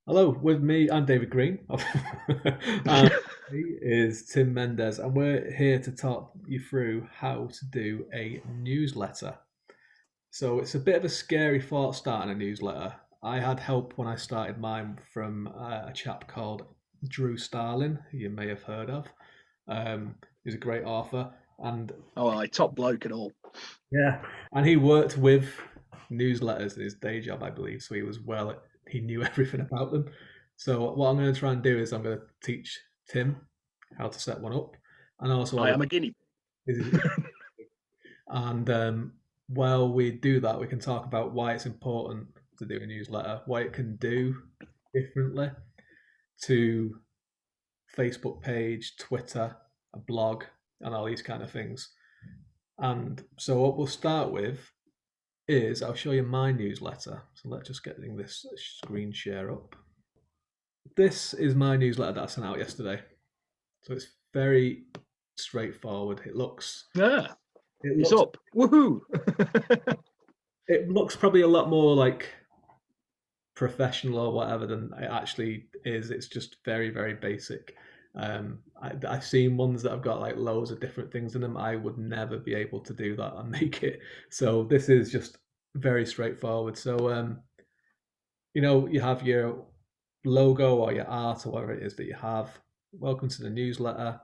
Hello, with me, I'm David Green. And he is Tim Mendez, and we're here to talk you through how to do a newsletter. So it's a bit of a scary thought starting a newsletter. I had help when I started mine from a chap called Drew Starlin, who you may have heard of. He's a great author, and Oh, I top bloke and all. yeah, and he worked with newsletters in his day job, I believe. So he knew everything about them. So what I'm going to try and do is I'm going to teach Tim how to set one up, and also I am a guinea. and while we do that, we can talk about why it's important to do a newsletter, what it can do differently to Facebook page, Twitter, a blog, and all these kind of things. And so what we'll start with is I'll show you my newsletter. So let's just get this screen share up. This is my newsletter that I sent out yesterday. So it's very straightforward. Yeah, It it's looks up. Woohoo! it looks probably a lot more like professional or whatever than it actually is. It's just very, very basic. I've seen ones that have got like loads of different things in them. I would never be able to do that and make it. So this is just very straightforward. So you have your logo or your art or whatever it is that you have. Welcome to the newsletter.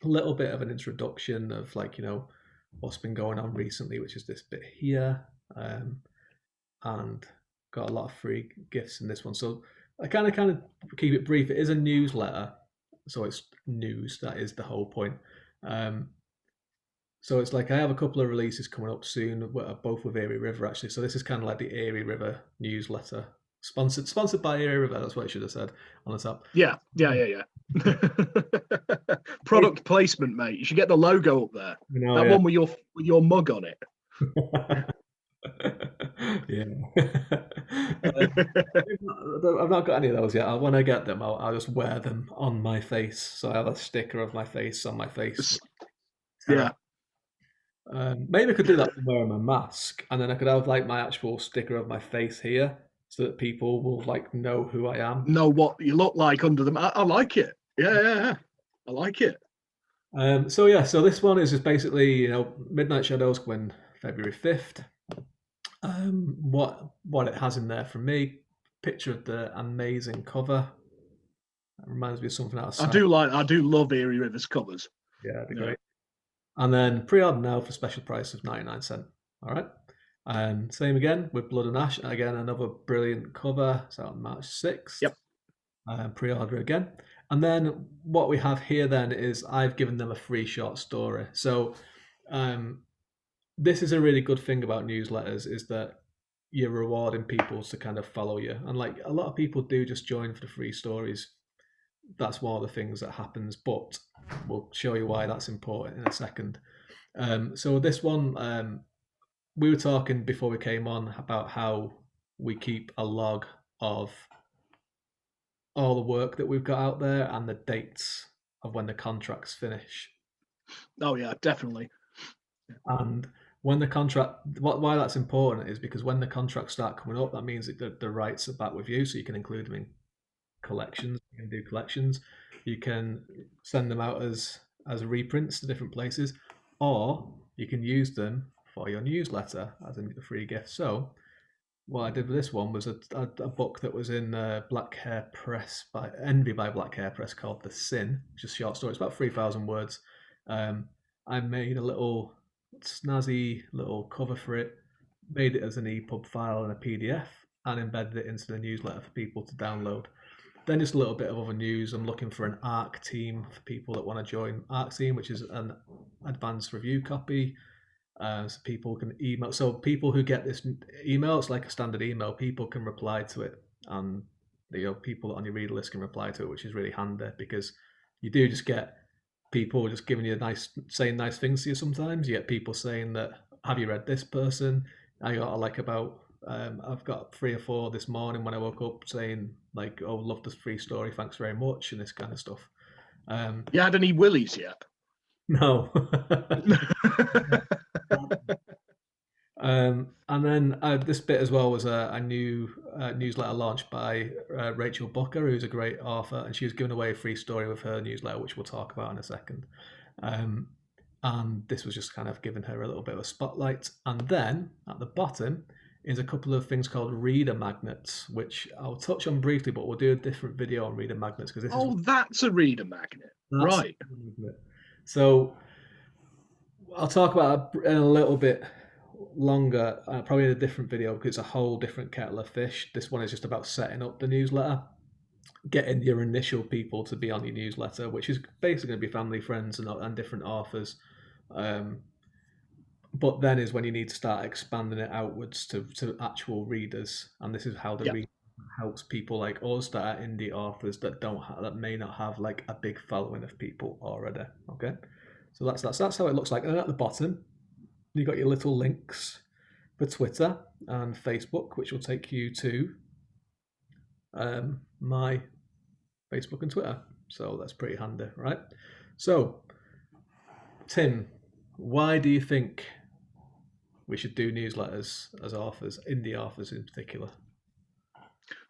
A little bit of an introduction of what's been going on recently, which is this bit here, and got a lot of free gifts in this one. So I kind of keep it brief. It is a newsletter, so it's news. That is the whole point. Um, so it's like I have a couple of releases coming up soon, both with Erie River actually. So this is kind of like the Erie River newsletter, sponsored by Erie River. That's what I should have said on the top. Yeah. Product placement, mate. You should get the logo up there. That Yeah. one with your mug on it. Yeah. I've not got any of those yet. When I get them, I'll just wear them on my face. So I have a sticker of my face on my face. Yeah. Maybe I could do that from wearing my mask, and then I could have like my actual sticker of my face here, so that people will like know who I am. Know what you look like under them. I like it. Yeah. I like it. So this one is just basically Midnight Shadows when February 5th. What it has in there for me, picture of the amazing cover. It reminds me of something out of I do love Erie Rivers covers. Yeah, it'd be Yeah. great. And then pre-order now for special price of 99¢. All right. And same again with Blood and Ash. Again, another brilliant cover. It's out on March 6th. Yep. Pre-order again. And then what we have here then is I've given them a free short story. So this is a really good thing about newsletters is that you're rewarding people to kind of follow you. And like a lot of people do just join for the free stories. That's one of the things that happens, but we'll show you why that's important in a second. So this one, we were talking before we came on about how we keep a log of all the work that we've got out there and the dates of when the contracts finish. Oh yeah, definitely. And when the contract, why that's important is because when the contracts start coming up, that means that the rights are back with you, so you can include them in collections. You can do collections. You can send them out as reprints to different places, or you can use them for your newsletter as a free gift. So what I did with this one was a book that was in Black Hair Press by Envy by Black Hair Press called The Sin, which is a short story. It's about 3,000 words. I made a little snazzy little cover for it, made it as an EPUB file and a PDF, and embedded it into the newsletter for people to download. Then just a little bit of other news. I'm looking for an ARC team for people that want to join ARC team, which is an advanced review copy. So people can email. So people who get this email, it's like a standard email. People can reply to it, and people on your reader list can reply to it, which is really handy because you do just get people just giving you saying nice things to you. Sometimes you get people saying that, "Have you read this person?" I got like about I've got 3 or 4 this morning when I woke up saying like, "Oh, love this free story, thanks very much," and this kind of stuff. You had any willies yet? No. And then this bit as well was a new newsletter launched by Rachel Booker, who's a great author, and she was giving away a free story with her newsletter, which we'll talk about in a second. Um, and this was just kind of giving her a little bit of a spotlight. And then at the bottom is a couple of things called reader magnets, which I'll touch on briefly, but we'll do a different video on reader magnets because this is Oh, that's a reader magnet, that's right? so I'll talk about it in a little bit longer, probably in a different video because it's a whole different kettle of fish. This one is just about setting up the newsletter, getting your initial people to be on your newsletter, which is basically going to be family, friends, and different authors. But then is when you need to start expanding it outwards to actual readers, and this is how the Yeah. reader helps people like us that are indie authors that that may not have like a big following of people already. Okay, so that's how it looks like. And at the bottom, you got your little links for Twitter and Facebook, which will take you to my Facebook and Twitter. So that's pretty handy, right? So, Tim, why do you think we should do newsletters as authors, indie authors in particular?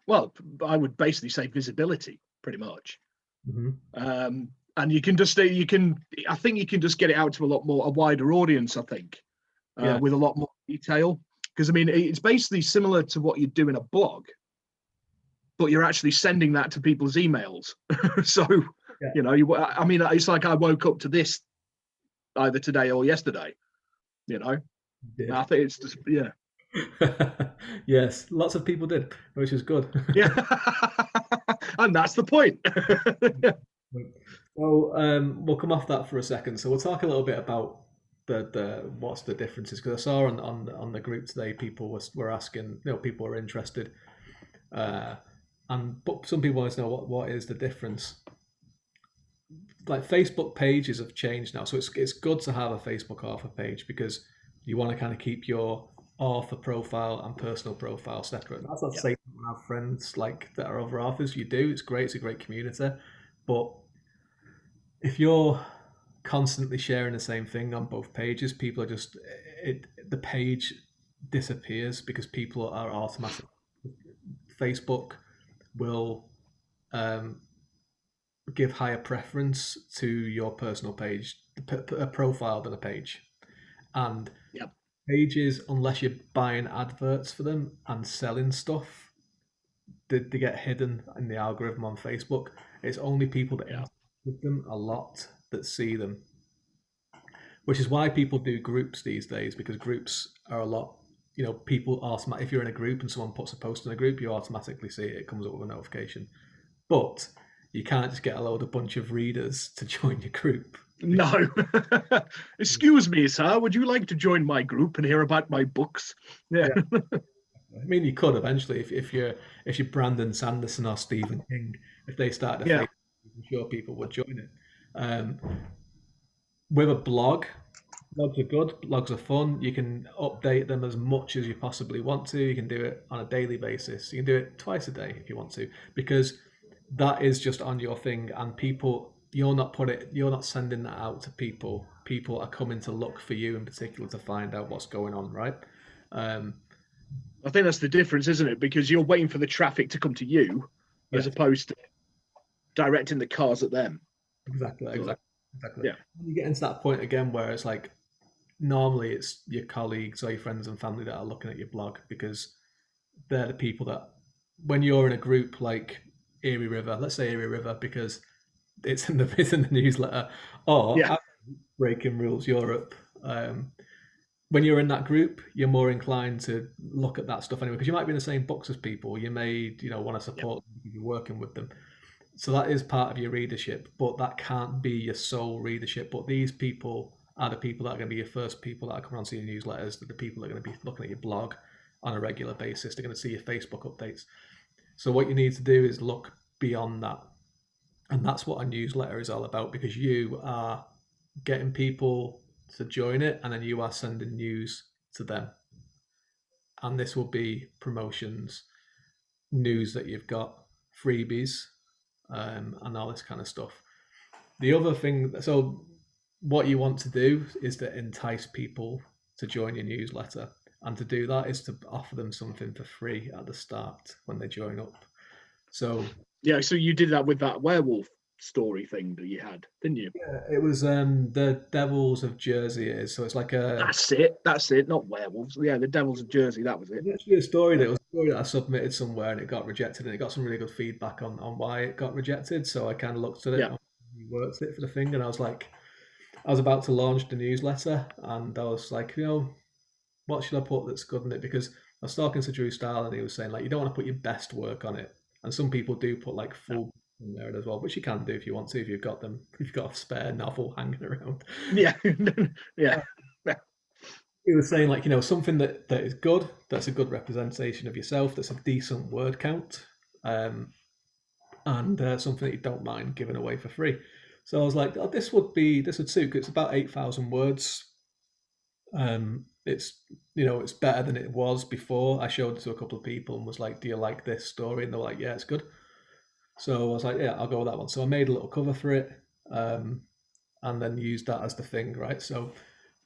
Well, I would basically say visibility, pretty much. Mm-hmm. And you can just I think you can just get it out to a wider audience. I think Yeah. with a lot more detail, because I mean it's basically similar to what you do in a blog, but you're actually sending that to people's emails. So Yeah. I mean it's like I woke up to this either today or yesterday. I think it's just Yes, lots of people did, which is good. yeah, and that's the point. So we'll come off that for a second. So we'll talk a little bit about the what's the differences because I saw on the group today people were asking, people were interested, but some people want to know what is the difference. Like Facebook pages have changed now, so it's good to have a Facebook author page because you want to kind of keep your author profile and personal profile separate. That's not to say you don't have friends like that are other authors. You do. It's great. It's a great community, but if you're constantly sharing the same thing on both pages, people are just the page disappears because people are automatic. Facebook will give higher preference to your personal page, a profile than a page, and Yep. pages, unless you're buying adverts for them and selling stuff, they get hidden in the algorithm on Facebook. It's only people that interact with them a lot that see them, which is why people do groups these days because groups are a lot. People automatic. If you're in a group and someone puts a post in a group, you automatically see it. It comes up with a notification. But you can't just get a bunch of readers to join your group. No. Excuse me, sir. Would you like to join my group and hear about my books? Yeah. I mean, you could eventually if you're Brandon Sanderson or Stephen King, if they started a Yeah. Facebook, I'm sure people would join it. With a blog, blogs are good. Blogs are fun. You can update them as much as you possibly want to. You can do it on a daily basis. You can do it twice a day if you want to, because that is just on your thing, and people. You're not sending that out to people. People are coming to look for you in particular to find out what's going on, right? I think that's the difference, isn't it? Because you're waiting for the traffic to come to you as Yeah, opposed to directing the cars at them. exactly, So, exactly. yeah. You get into that point again where it's like normally it's your colleagues or your friends and family that are looking at your blog because they're the people that when you're in a group like Erie River, let's say Erie River because it's in the newsletter, or Yeah. Breaking Rules Europe. When you're in that group, you're more inclined to look at that stuff anyway because you might be in the same books as people. You may want to Yeah. support them because you're working with them. So that is part of your readership, but that can't be your sole readership. But these people are the people that are going to be your first people that are coming onto your newsletters. They're the people that are going to be looking at your blog on a regular basis. They're going to see your Facebook updates. So what you need to do is look beyond that. And that's what a newsletter is all about because you are getting people to join it and then you are sending news to them. And this will be promotions, news that you've got, freebies, and all this kind of stuff. The other thing, so what you want to do is to entice people to join your newsletter. And to do that is to offer them something for free at the start when they join up. So Yeah, so you did that with that werewolf story thing that you had, didn't you? yeah, it was the Devils of Jersey. It is so it's like a That's it. That's it. Not werewolves. Yeah, the Devils of Jersey. That was it. it's actually a story Yeah. that was a story that I submitted somewhere and it got rejected, and it got some really good feedback on why it got rejected. So I kind of looked at it Yeah. and worked it for the thing, and I was like, I was about to launch the newsletter, and I was like, what should I put that's good in it? Because I was talking to Drew Style, and he was saying like, you don't want to put your best work on it, and some people do put like No. full in there as well, which you can do if you want to, if you've got them, if you've got a spare novel hanging around. Yeah. Yeah. Yeah. He was saying like, something that is good, that's a good representation of yourself, that's a decent word count, um, and something that you don't mind giving away for free. So I was like, oh, this would suit. 'Cause it's about 8,000 words. It's better than it was before. I showed it to a couple of people and was like, "Do you like this story?" And they were like, "Yeah, it's good." So I was like, "Yeah, I'll go with that one." So I made a little cover for it, um, and then used that as the thing, right? So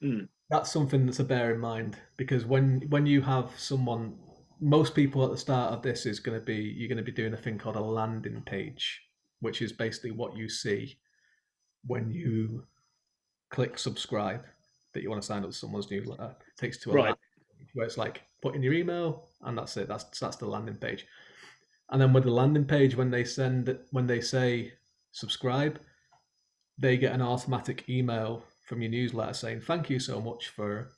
Mm. that's something that's to bear in mind, because when you have someone, most people at the start of this is going to be you're going to be doing a thing called a landing page, which is basically what you see when you click subscribe that you want to sign up to someone's newsletter. It takes you to a landing Right. page where it's like put in your email and that's it. That's the landing page. And then with the landing page, when they say subscribe, they get an automatic email from your newsletter saying thank you so much for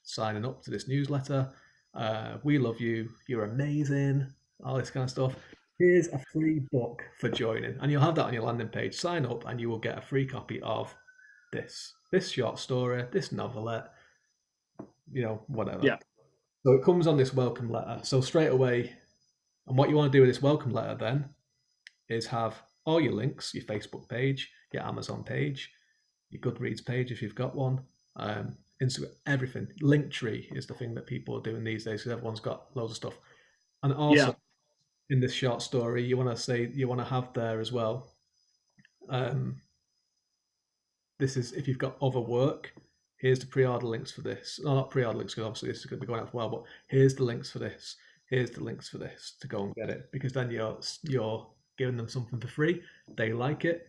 signing up to this newsletter. We love you. You're amazing. All this kind of stuff. Here's a free book for joining, and you'll have that on your landing page. Sign up, and you will get a free copy of this short story, this novelette, whatever. Yeah. So it comes on this welcome letter. So straight away, and what you want to do with this welcome letter then is have all your links, your Facebook page, your Amazon page, your Goodreads page if you've got one, Instagram, everything. Linktree is the thing that people are doing these days because everyone's got loads of stuff. And also Yeah. in this short story, you want to have there as well. Um, this is if you've got other work. Here's the pre-order links for this. No, not pre-order links because obviously this is going to be going out for a while. But here's the links for this. Here's the links for this to go and get it, because then you're giving them something for free. They like it.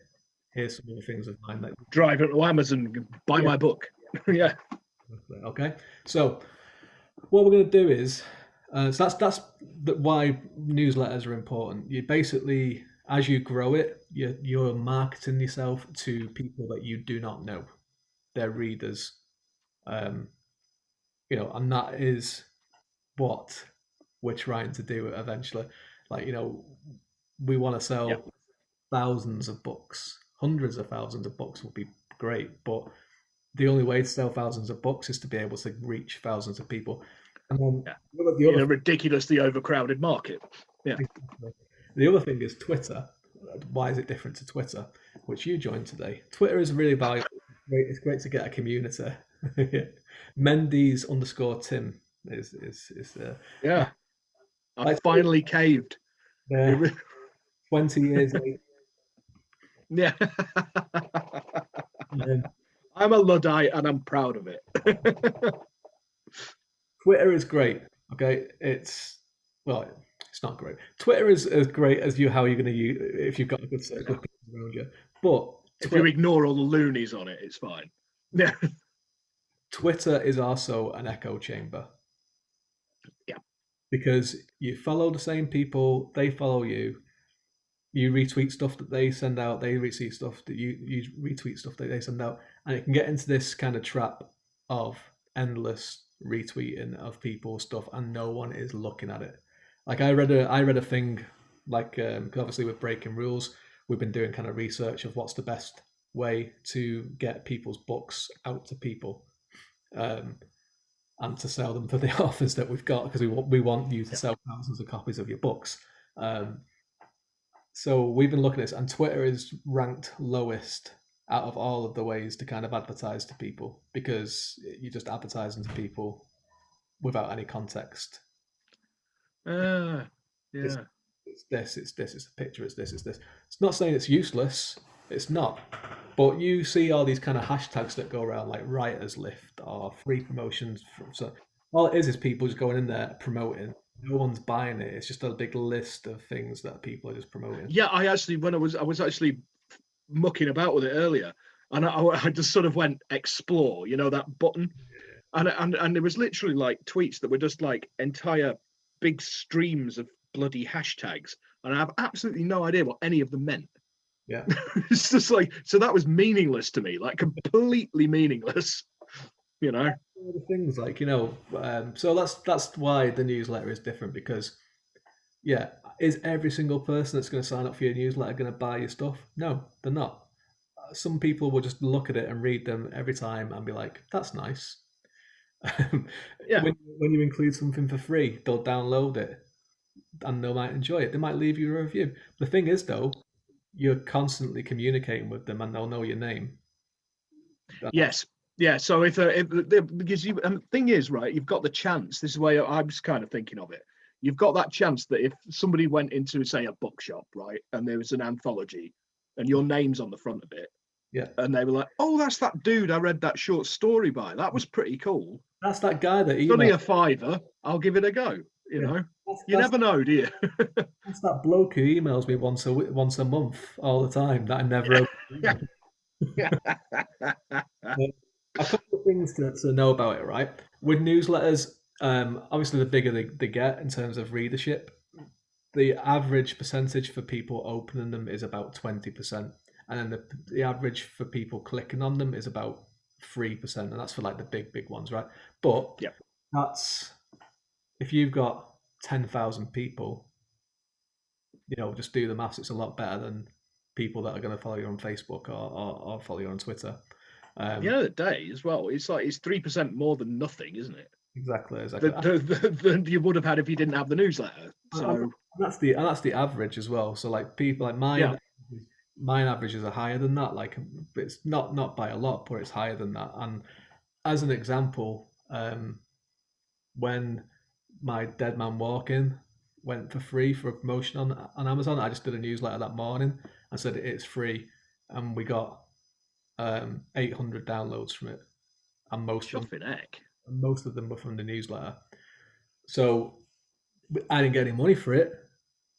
Here's some other things of mine that Drive it to Amazon, buy yeah. my book. Yeah. Okay. So what we're going to do is, so that's why newsletters are important. You basically, as you grow it, you're marketing yourself to people that you do not know. They're readers, um, and that is what we're trying to do eventually. Like, we want to Yeah. sell thousands of books, hundreds of thousands of books would be great, but the only way to sell thousands of books is to be able to reach thousands of people. And then Yeah. the In other a ridiculously overcrowded market. Yeah. thing, the other thing is Twitter. Why is it different to Twitter, which you joined today? Twitter is really valuable. It's great to get a community. Mendes underscore Tim is Yeah. I like finally caved. uh, 20 years later. Yeah. Um, I'm a Luddite and I'm proud of it. Twitter is great. Okay, well, it's not great. Twitter is as great as how you're going to use if you've got a good circle Yeah. of people around you. But If you Twitter, ignore all the loonies on it, it's fine. Yeah. Twitter is also an echo chamber, Yeah. because you follow the same people, they follow you. You retweet stuff that they send out, they retweet stuff that you retweet stuff that they send out, and it can get into this kind of trap of endless retweeting of people's stuff, and no one is looking at it. Like I read a thing like 'cause obviously with breaking rules, we've been doing kind of research of what's the best way to get people's books out to people, um, and to sell them for the offers that we've got, because we want you to Yeah. sell thousands of copies of your books. Um, so we've been looking at this, and Twitter is ranked lowest out of all of the ways to kind of advertise to people, because you're just advertising to people without any context. Ah, It's, yeah. it's this, it's this, it's a picture, it's this, it's this. It's not saying it's useless. It's not. But you see all these kind of hashtags that go around, like writers lift or free promotions from so. all it is people just going in there promoting. No one's buying it. It's just a big list of things that people are just promoting. Yeah, I actually when I was actually mucking about with it earlier, and I just sort of went explore, that button, and there was literally like tweets that were just like entire big streams of bloody hashtags, and I have absolutely no idea what any of them meant. Yeah. It's just like, so that was meaningless to me, like completely meaningless, you know. All the things like so that's why the newsletter is different because yeah, is every single person that's going to sign up for your newsletter going to buy your stuff? No, they're not. Some people will just look at it and read them every time and be like, "That's nice." Yeah, When you include something for free, they'll download it and they might enjoy it. They might leave you a review. The thing is, though, you're constantly communicating with them and they'll know your name. That's, yes, yeah. So if because you, and the thing is, right, you've got the chance. This is where I was kind of thinking of it. You've got that chance that if somebody went into, say, a bookshop, right, and there was an anthology, and your name's on the front of it, yeah, and they were like, "Oh, that's that dude I read that short story by. That was pretty cool. that's that guy that It's only emailed. a fiver. I'll give it a go." You Yeah, know, that's, you that's never know, do you? that's that bloke who emails me once a month all the time that I never Yeah. open. A couple of things to know about it, right? With newsletters, obviously the bigger they get in terms of readership, the average percentage for people opening them is about 20%, and then the average for people clicking on them is about 3%, and that's for like the big ones, right? But Yeah. that's if you've got 10,000 people, just do the maths. It's a lot better than people that are going to follow you on Facebook or follow you on Twitter. At the Um, end of the day, as well, it's like it's 3% more than nothing, isn't it? exactly. Than you would have had if you didn't have the newsletter. And So that's the average as well. So like people like yeah, mine averages are higher than that. Like it's not by a lot, but it's higher than that. And as an example, when my Dead Man Walking went for free for a promotion on Amazon, I just did a newsletter that morning and said it's free, and we got 800 downloads from it, and chuffing heck. most of them were from the newsletter. So I didn't get any money for it,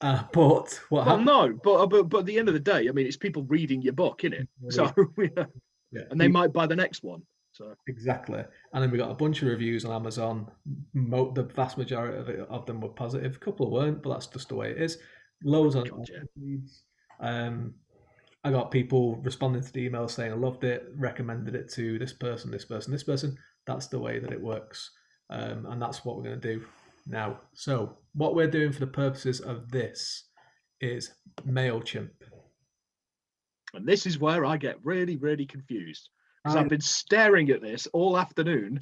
but what Well, happened? no, but at the end of the day, I mean, it's people reading your book, isn't it? So yeah, Yeah, and they might buy the next one. So exactly. And then we got a bunch of reviews on Amazon. The vast majority of them were positive. A couple weren't, but that's just the way it is. Loads on God, yeah, feeds. Um, I got people responding to the email saying I loved it, recommended it to this person, this person, this person. That's the way that it works, and that's what we're going to do now. So what we're doing for the purposes of this is Mailchimp. and this is where I get really, really confused because I I've been staring at this all afternoon,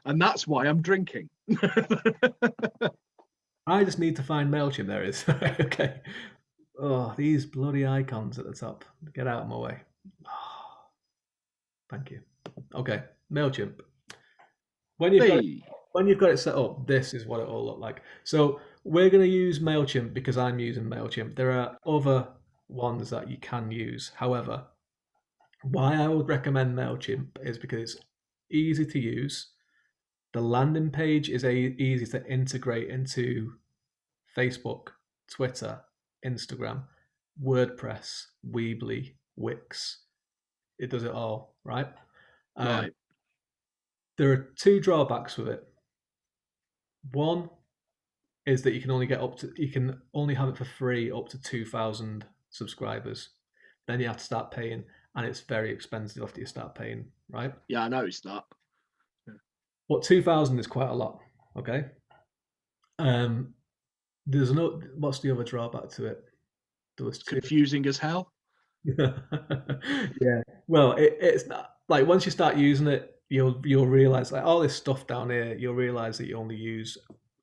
and that's why I'm drinking. I just need to find Mailchimp. There it is. Okay. Oh, these bloody icons at the top. Get out of my way. Oh, thank you. Okay, Mailchimp. When you've got it, Hey, when you've got it set up, this is what it will look like. So we're going to use Mailchimp because I'm using Mailchimp. There are other ones that you can use. However, why I would recommend Mailchimp is because it's easy to use. The landing page is easy to integrate into Facebook, Twitter, Instagram, WordPress, Weebly, Wix. It does it all, right? Um, right, there are two drawbacks with it. One is that you can only have it for free up to 2,000 subscribers. Then you have to start paying, and it's very expensive after you start paying, right? yeah, I noticed that. But 2,000 is quite a lot. Okay. Um, there's no. What's the other drawback to it? There was It's two. confusing as hell. Yeah. Well, it's not like once you start using it, you'll realize like all this stuff down here. You'll realize that you only use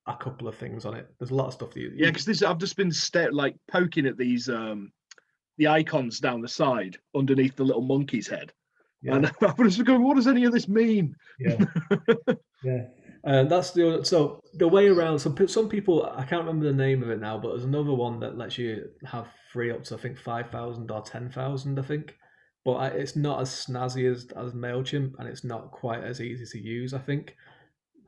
a couple of things on it. There's a lot of stuff that Yeah, you because this I've just been like poking at these the icons down the side underneath the little monkey's head, yeah, and I was just going, "What does any of this mean?" yeah, yeah. And that's the way around. Some people I can't remember the name of it now, but there's another one that lets you have free up to I think 5,000 or 10,000. I think, but it's not as snazzy as Mailchimp, and it's not quite as easy to use. I think.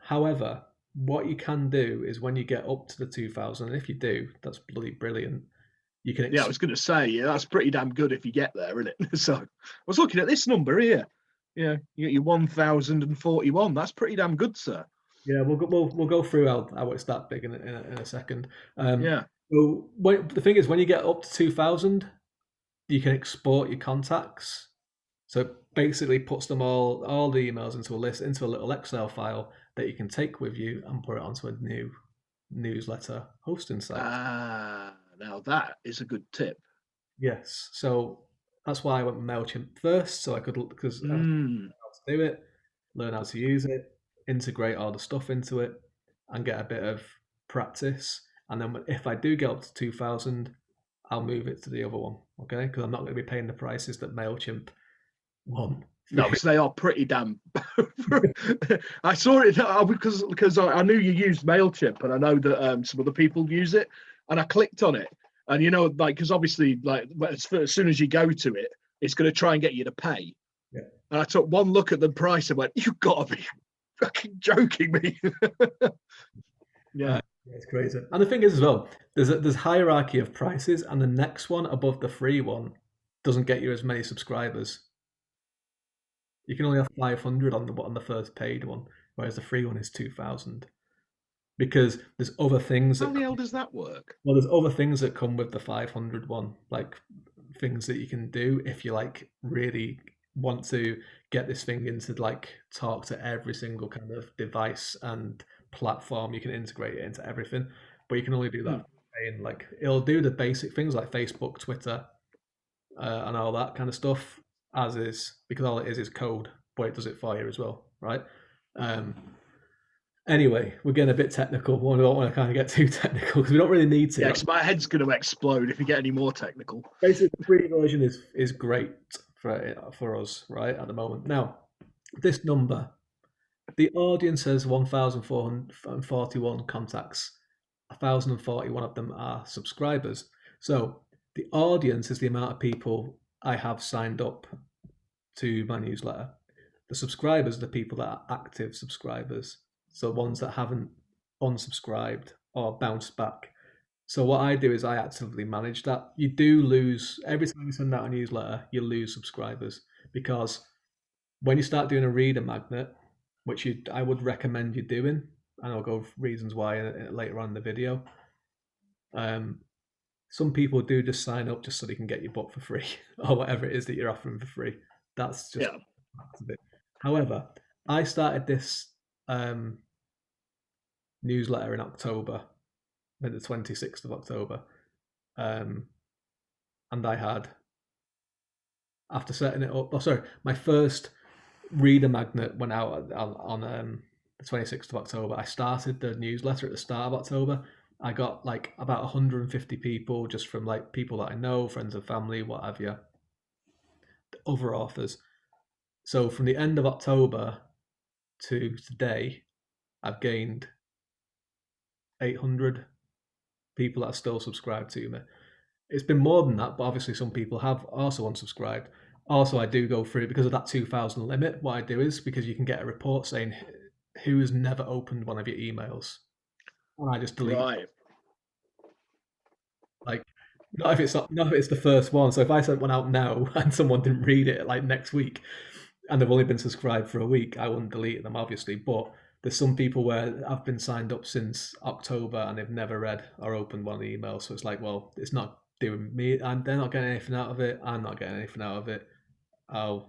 However, what you can do is when you get up to the 2000, and if you do, that's bloody brilliant. You can Yeah, I was going to say, yeah, that's pretty damn good if you get there, isn't it? So I was looking at this number here. Yeah, you get your 1041. That's pretty damn good, sir. yeah, we'll go through how it's that big in a second. Yeah. So the thing is, when you get up to 2000, you can export your contacts. So it basically puts them all the emails into a list, into a little Excel file that you can take with you and put it onto a new newsletter hosting site. Now that is a good tip. Yes, so that's why I went with Mailchimp first, so I could because I was Mm. how to do it, learn how to use it, integrate all the stuff into it, and get a bit of practice. And then if I do get up to 2000, I'll move it to the other one, okay? Because I'm not going to be paying the prices that Mailchimp want. No, because they are pretty damn. I saw it because I knew you used Mailchimp, and I know that some other people use it, and I clicked on it, and like because obviously like as soon as you go to it, it's going to try and get you to pay. Yeah. And I took one look at the price and went, "You've got to be fucking joking me." Yeah. Yeah, it's crazy. And the thing is as well, there's hierarchy of prices, and the next one above the free one doesn't get you as many subscribers. You can only have 500 on the first paid one, whereas the free one is 2000. Because there's other things How that the hell does that work? well, there's other things that come with the 500 one, like things that you can do if you like really want to get this thing into like talk to every single kind of device and platform. You can integrate it into everything, but you can only do Hmm. that in like it'll do the basic things like Facebook, Twitter, and all that kind of stuff as is because all it is code, but it does it for you as well, right? Um, Anyway, we're getting a bit technical. We don't want to kind of get too technical because we don't really need Yeah, to. because my head's going to explode if you get any more technical. Basically, the free version is great for us right at the moment. Now, this number, the audience has 1,441 contacts. 1,041 of them are subscribers. So the audience is the amount of people I have signed up to my newsletter. The subscribers are the people that are active subscribers. So ones that haven't unsubscribed or bounced back. So what I do is I actively manage that. You do lose every time you send out a newsletter, you lose subscribers because when you start doing a reader magnet, which I would recommend you doing, and I'll go reasons why later on in the video. Some people do just sign up just so they can get your book for free or whatever it is that you're offering for free. That's just Yeah. a bit. However, I started this um, newsletter in October, the 26th of October, um, and I had after setting it up. Oh, sorry, my first reader magnet went out on the 26th of October. I started the newsletter at the start of October. I got like about 150 people just from like people that I know, friends and family, what have you, other authors. So from the end of October to today, I've gained 800 people that are still subscribed to me. It's been more than that, but obviously some people have also unsubscribed. Also, I do go through because of that 2000 limit. What I do is because you can get a report saying who has never opened one of your emails, and I just delete. Right. Like, not if it's the first one. So if I sent one out now and someone didn't read it like next week, and they've only been subscribed for a week, I wouldn't delete them obviously. But there's some people where I've been signed up since October and they've never read or opened one of the emails. So it's like, well, it's not doing me. They're not getting anything out of it. I'm not getting anything out of it. Oh,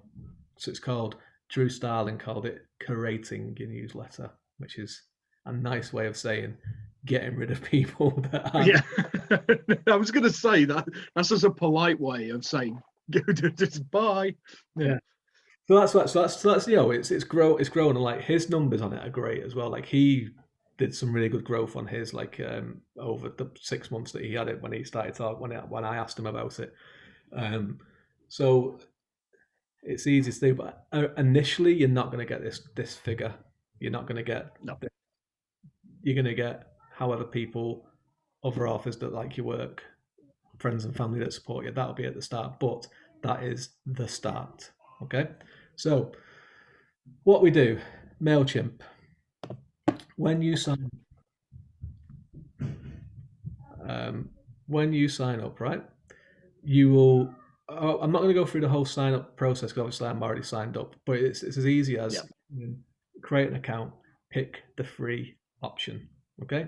so it's called Drew Starling called it curating your newsletter, which is a nice way of saying getting rid of people that aren't. Yeah. I was going to say that's just a polite way of saying just bye. Yeah. Yeah. So that's it's grown and like his numbers on it are great as well. Like he did some really good growth on his like over the 6 months that he had it when he started talking when I asked him about it. Um, so it's easy to do, but initially you're not going to get this figure. You're not going to get. No. You're going to get however people, other authors that like your work, friends and family that support you. That'll be at the start, but that is the start. Okay, so what we do, Mailchimp. when you sign when you sign up, right? You will. I'm not going to go through the whole sign up process because obviously I'm already signed up. But it's as easy Yeah. as create an account, pick the free option. Okay,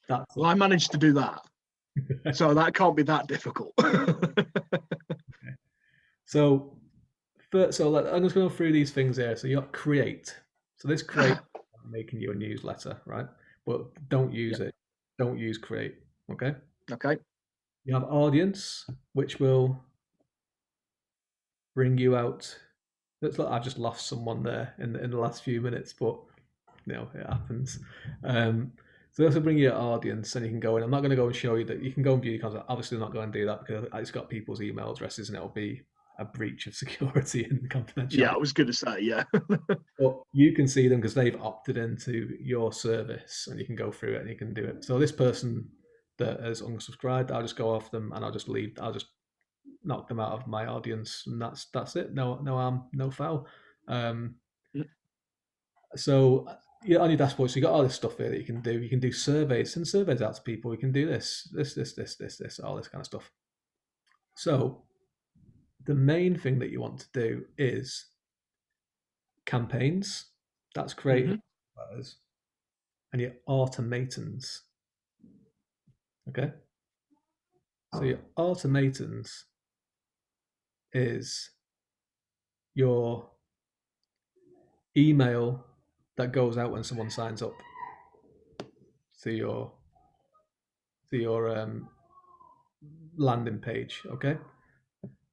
that's Well, I managed to do that, it. so that can't be that difficult. So, I'm just going through these things here. So you got create. So this create making you a newsletter, right? But don't use Yeah. it. Don't use create. Okay. Okay. You have audience, which will bring you out. It's like I've just lost someone there in the last few minutes, but it happens. Um, so this will bring you an audience, and you can go in. I'm not going to go and show you that you can go and view your content. Obviously, I'm not going to do that because it's got people's email addresses, and it'll be a breach of security and Yeah, confidentiality. I was going to say, yeah. But you can see them because they've opted into your service, and you can go through it and you can do it. So this person that has unsubscribed, I'll just go off them and I'll just leave. I'll just knock them out of my audience, and that's it. No harm, no foul. Um, so yeah, on your dashboard, so you got all this stuff here that you can do. You can do surveys, send surveys out to people. You can do this, all this kind of stuff. So the main thing that you want to do is campaigns. That's creating Mm-hmm. letters, and your automatons. Okay, so your automatons is your email that goes out when someone signs up to your landing page. Okay,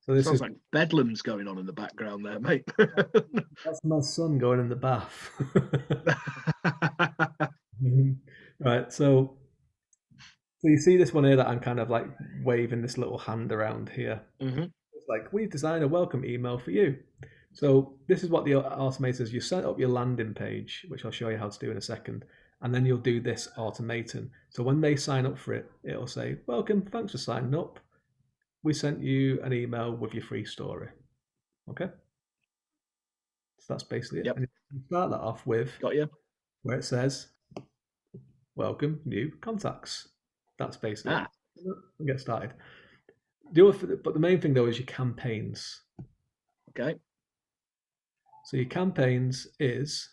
so this Sounds is like bedlam's going on in the background there, mate. that's my son going in the bath. Right, so you see this one here that I'm kind of like waving this little hand around here. Mm-hmm. It's like we've designed a welcome email for you. So this is what the automator. You set up your landing page, which I'll show you how to do in a second, and then you'll do this automaton. So when they sign up for it, it'll say, "Welcome, thanks for signing up. We sent you an email with your free story." Okay, so that's basically it. Yep. And you start that off with Got you. where it says, "Welcome, new contacts." That's basically it. Ah, We'll get started. But the main thing though is your campaigns. okay. So your campaigns is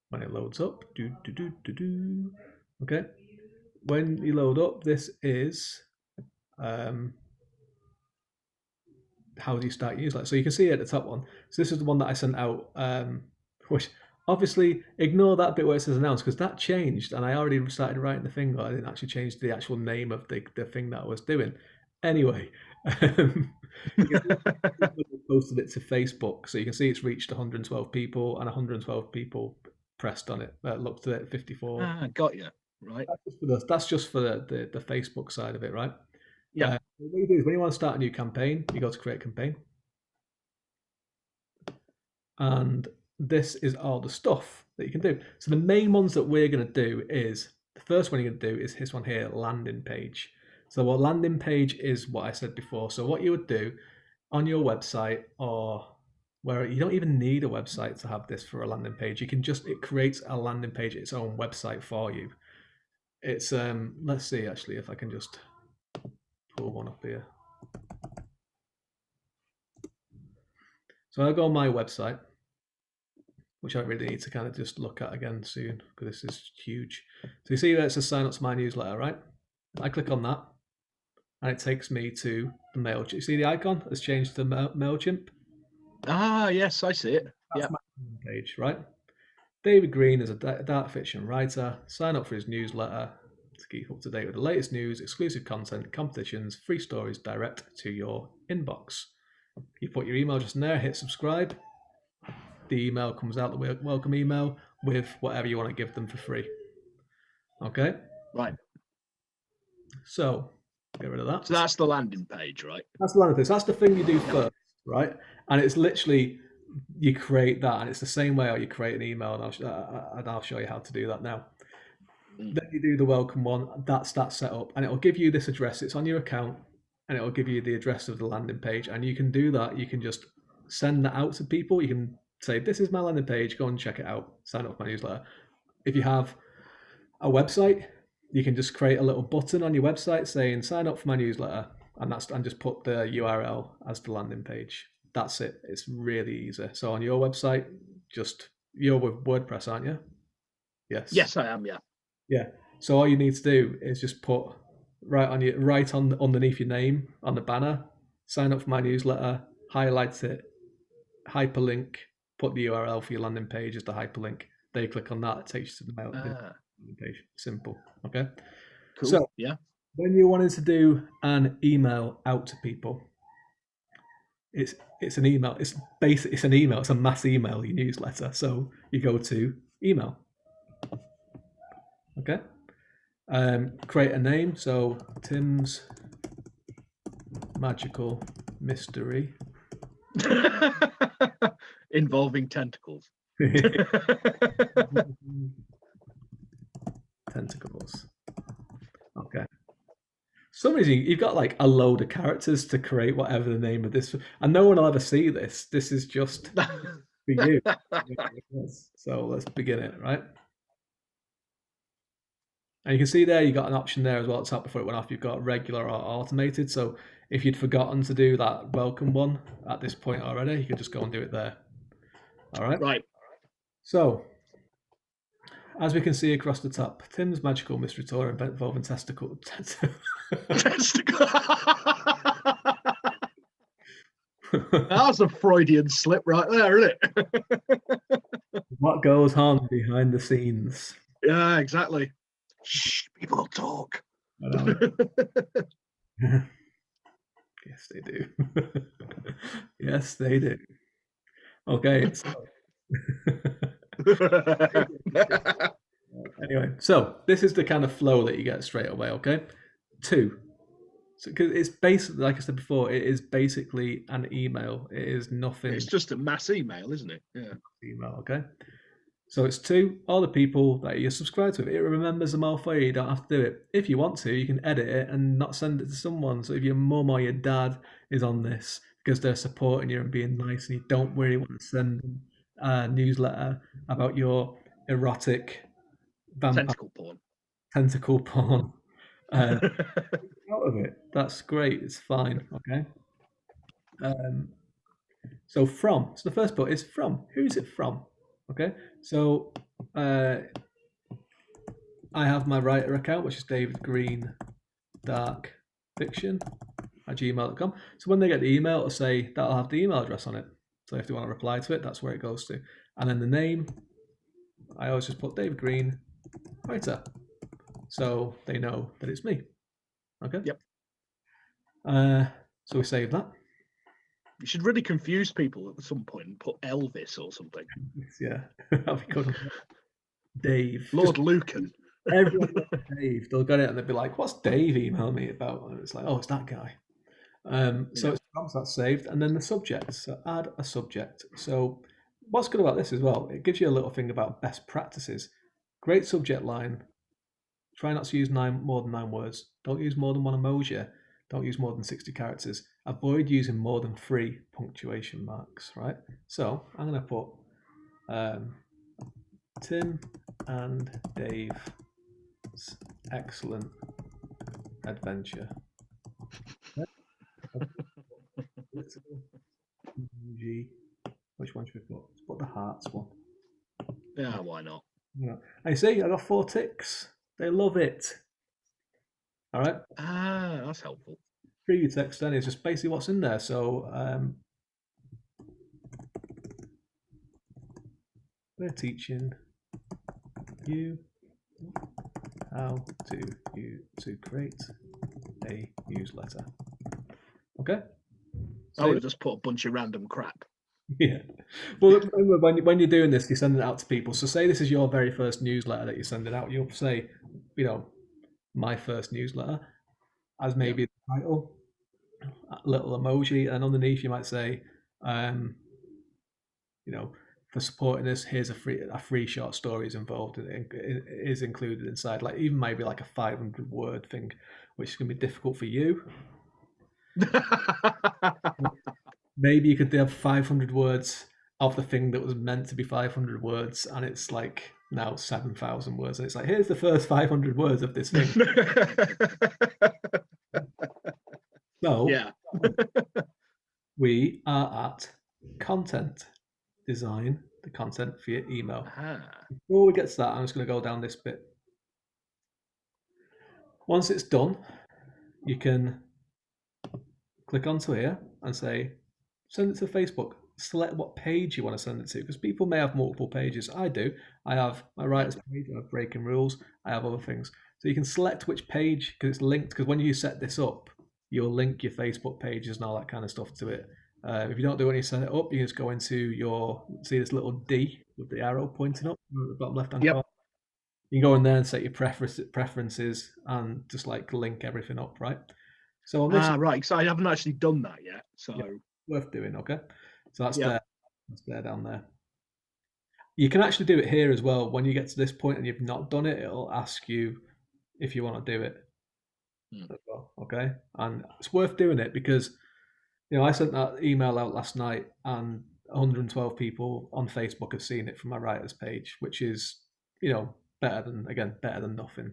when it loads up. Okay. When you load up, this is um, how do you start your newsletter? So you can see at the top one. So this is the one that I sent out, which obviously ignore that bit where it says announce because that changed, and I already started writing the thing, but I didn't actually change the actual name of the thing that I was doing. Anyway, you can posted it to Facebook, so you can see it's reached 112 people, and 112 people pressed on it. Looked at it, 54. Ah, got you. Right. That's just for the Facebook side of it, right? Yeah. What you do is when you want to start a new campaign, you go to create campaign, and this is all the stuff that you can do. So the main ones that we're going to do is the first one you're going to do is this one here, landing page. So what landing page is what I said before. So what you would do on your website or where you don't even need a website to have this for a landing page. You can it creates a landing page, its own website for you. It's let's see actually if I can just pull one up here. So I'll go on my website, which I really need to kind of just look at again soon because this is huge. So you see where it says sign up to my newsletter, right? I click on that and it takes me to the Mailchimp. You see the icon has changed to Mailchimp? Ah, yes, I see it. That's Yeah. my page, right? David Green is a dark fiction writer. Sign up for his newsletter to keep up to date with the latest news, exclusive content, competitions, free stories direct to your inbox. You put your email address in there, hit subscribe. The email comes out, the welcome email, with whatever you want to give them for free. Okay? Right. So, get rid of that. So that's the landing page, right? That's the landing page. So that's the thing you do Yep. first, right? And it's literally you create that, and it's the same way how you create an email, and I'll show you how to do that now. Then you do the welcome one. That's that set up, and it'll give you this address. It's on your account, and it'll give you the address of the landing page, and you can do that. You can just send that out to people. You can say, "This is my landing page. Go and check it out. Sign up for my newsletter." If you have a website, you can just create a little button on your website saying "Sign up for my newsletter," and just put the URL as the landing page. That's it. It's really easy. So on your website, you're with WordPress, aren't you? Yes. Yes, I am. Yeah. Yeah. So all you need to do is just put right on underneath your name on the banner, sign up for my newsletter, highlight it, hyperlink, put the URL for your landing page as the hyperlink. They click on that, it takes you to the landing page. Simple. Okay. Cool. So Yeah. when you're wanting to do an email out to people, it's an email. It's an email. It's a mass email newsletter. So you go to email. Okay. Create a name. So Tim's Magical Mystery. Involving tentacles. Tentacles. Okay. For some reason, you've got like a load of characters to create whatever the name of this, and no one will ever see this. This is just for you. So let's begin it, right? And you can see there, you got an option there as well at the top before it went off. You've got regular or automated. So if you'd forgotten to do that welcome one at this point already, you could just go and do it there. All right. Right. So as we can see across the top, Tim's Magical Mystery Tour involving testicle. That's a Freudian slip right there, isn't it? What goes on behind the scenes? Yeah, exactly. Shh, people talk. Yes, they do. Yes, they do. Okay. So. Anyway, so this is the kind of flow that you get straight away. Okay. 2. So, because it's basically, like I said before, it is basically an email. It is nothing. It's just a mass email, isn't it? Yeah. Email. Okay. So it's 2, all the people that you're subscribed to. It remembers them all for you. You don't have to do it. If you want to, you can edit it and not send it to someone. So if your mum or your dad is on this because they're supporting you and being nice and you don't really want to send them a newsletter about your erotic tentacle porn out of it, that's great. It's fine. Okay. So the first part is from. Who is it from? Okay, so I have my writer account, which is David Green Dark Fiction at gmail.com. So when they get the email, it'll say that'll have the email address on it. So if they want to reply to it, that's where it goes to. And then the name, I always just put David Green Writer, so they know that it's me. Okay. Yep. So we save that. You should really confuse people at some point and put Elvis or something. Yeah, that'd be good. Dave. Lord Lucan. Everyone Dave. They'll get it and they'll be like, "What's Dave email me about?" And it's like, "Oh, it's that guy." So that's saved, and then the subject. So add a subject. So what's good about this as well? It gives you a little thing about best practices. Great subject line. Try not to use more than 9 words. Don't use more than 1 emoji. Don't use more than 60 characters. Avoid using more than 3 punctuation marks, right? So I'm going to put Tim and Dave's excellent adventure. Which one should we put? Let's put the hearts one. Yeah, why not? Yeah. I see, I got 4 ticks. They love it. All right. That's helpful. Preview text then is just basically what's in there. So we're teaching you how to create a newsletter. Okay. So I would have just put a bunch of random crap. Yeah. Well, remember, when you're doing this, you're sending it out to people. So say this is your very first newsletter that you're sending out. You'll say, my first newsletter as maybe the title, a little emoji, and underneath you might say, for supporting this, here's a free short story is involved. It is included inside, like even maybe like a 500 word thing, which is going to be difficult for you. Maybe you could have 500 words of the thing that was meant to be 500 words, and it's like now 7,000 words. And it's like, here's the first 500 words of this thing. So Yeah. we are at content design, the content for your email. Ah. Before we get to that, I'm just going to go down this bit. Once it's done, you can click onto here and say, send it to Facebook. Select what page you want to send it to, because people may have multiple pages. I do. I have my Yeah. writer's page, I have breaking rules, I have other things. So you can select which page, because it's linked, because when you set this up, you'll link your Facebook pages and all that kind of stuff to it. If you don't do it when you set it up, you just go into your, see this little D with the arrow pointing up at the bottom left-hand Yep. corner. You can go in there and set your preferences and just like link everything up, right? So on this, Right. So I haven't actually done that yet. So yeah, worth doing, okay? So that's yeah. there. That's there down there. You can actually do it here as well. When you get to this point and you've not done it, it'll ask you if you want to do it as well, okay? And it's worth doing it because, I sent that email out last night and 112 people on Facebook have seen it from my writer's page, which is, better than nothing.